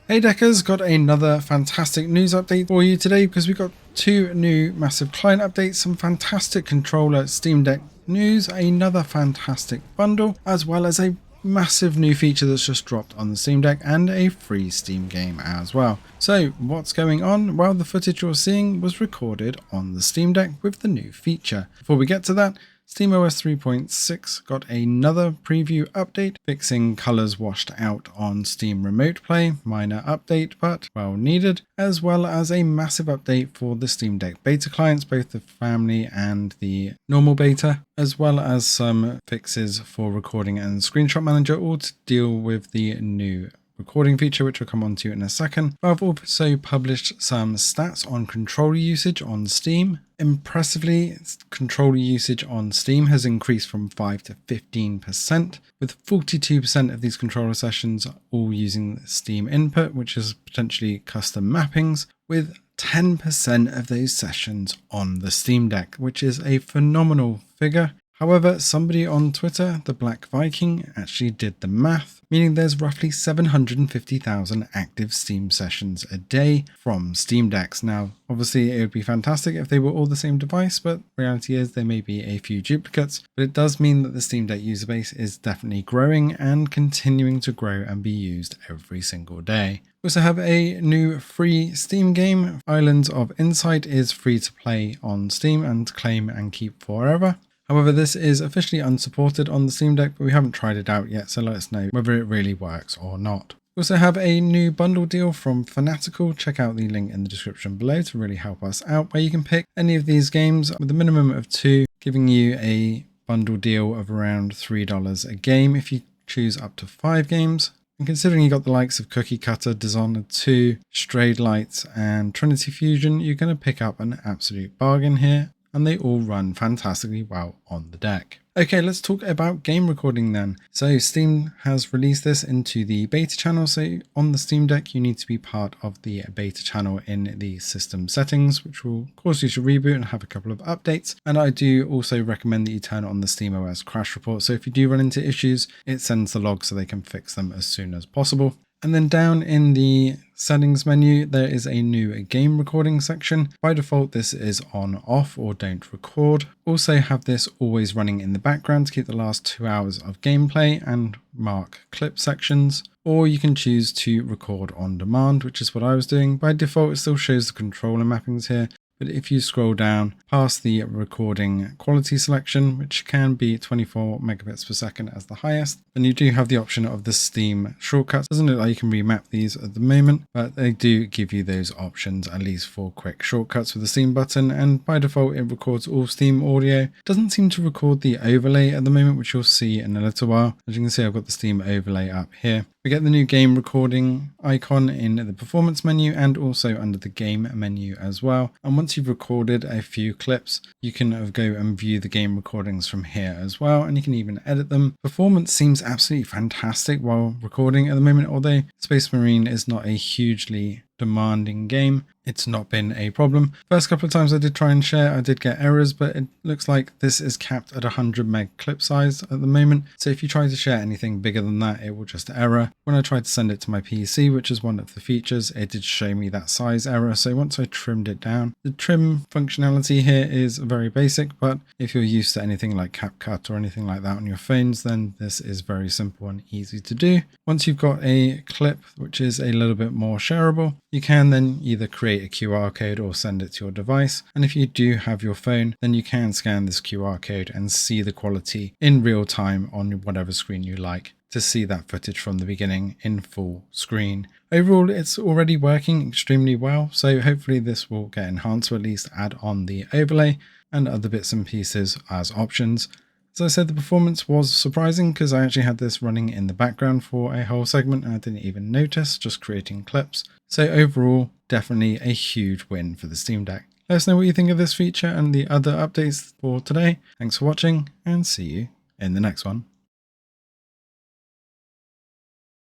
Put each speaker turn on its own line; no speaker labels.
Hey Deckers, got another fantastic news update for you today because we got two new massive client updates, some fantastic controller Steam Deck news, another fantastic bundle, as well as a massive new feature that's just dropped on the Steam Deck and a free Steam game as well. So what's going on? Well, the footage you're seeing was recorded on the Steam Deck with the new feature. Before we get to that, SteamOS 3.6 got another preview update, fixing colors washed out on Steam Remote Play, minor update but well needed, as well as a massive update for the Steam Deck beta clients, both the family and the normal beta, as well as some fixes for recording and screenshot manager, all to deal with the new recording feature, which we'll come on to in a second. But I've also published some stats on controller usage on Steam. Impressively, controller usage on Steam has increased from 5 to 15%, with 42% of these controller sessions all using Steam input, which is potentially custom mappings, with 10% of those sessions on the Steam Deck, which is a phenomenal figure. However, somebody on Twitter, the Black Viking, actually did the math, meaning there's roughly 750,000 active Steam sessions a day from Steam Decks. Now, obviously it would be fantastic if they were all the same device, but reality is there may be a few duplicates, but it does mean that the Steam Deck user base is definitely growing and continuing to grow and be used every single day. We also have a new free Steam game. Islands of Insight is free to play on Steam and claim and keep forever. However, this is officially unsupported on the Steam Deck, but we haven't tried it out yet, so let us know whether it really works or not. We also have a new bundle deal from Fanatical. Check out the link in the description below to really help us out, where you can pick any of these games with a minimum of 2, giving you a bundle deal of around $3 a game if you choose up to 5 games. And considering you got the likes of Cookie Cutter, Dishonored 2, Strayed Lights and Trinity Fusion, you're going to pick up an absolute bargain here, and they all run fantastically well on the deck. Okay, let's talk about game recording then. So Steam has released this into the beta channel. So on the Steam Deck, you need to be part of the beta channel in the system settings, which will cause you to reboot and have a couple of updates. And I do also recommend that you turn on the SteamOS crash report. So if you do run into issues, it sends the log so they can fix them as soon as possible. And then down in the settings menu, there is a new game recording section. By default, this is on, off, or don't record. Also have this always running in the background to keep the last 2 hours of gameplay and mark clip sections. Or you can choose to record on demand, which is what I was doing. By default, it still shows the controller mappings here. But if you scroll down past the recording quality selection, which can be 24 megabits per second as the highest, then you do have the option of the Steam shortcuts. Doesn't look like you can remap these at the moment, but they do give you those options, at least for quick shortcuts with the Steam button. And by default, it records all Steam audio. Doesn't seem to record the overlay at the moment, which you'll see in a little while. As you can see, I've got the Steam overlay up here. We get the new game recording icon in the performance menu and also under the game menu as well. And once you've recorded a few clips, you can go and view the game recordings from here as well, and you can even edit them. Performance seems absolutely fantastic while recording at the moment, although Space Marine is not a hugely demanding game. It's not been a problem. First couple of times I did try and share, I did get errors, but it looks like this is capped at 100 meg clip size at the moment. So if you try to share anything bigger than that, it will just error. When I tried to send it to my PC, which is one of the features, it did show me that size error. So once I trimmed it down, the trim functionality here is very basic, but if you're used to anything like CapCut or anything like that on your phones, then this is very simple and easy to do. Once you've got a clip which is a little bit more shareable, you can then either create a QR code or send it to your device. And if you do have your phone, then you can scan this QR code and see the quality in real time on whatever screen you like to see that footage from the beginning in full screen. Overall, it's already working extremely well, so hopefully this will get enhanced, or at least add on the overlay and other bits and pieces as options. As I said, the performance was surprising because I actually had this running in the background for a whole segment and I didn't even notice, just creating clips. So overall, definitely a huge win for the Steam Deck. Let us know what you think of this feature and the other updates for today. Thanks for watching and see you in the next one.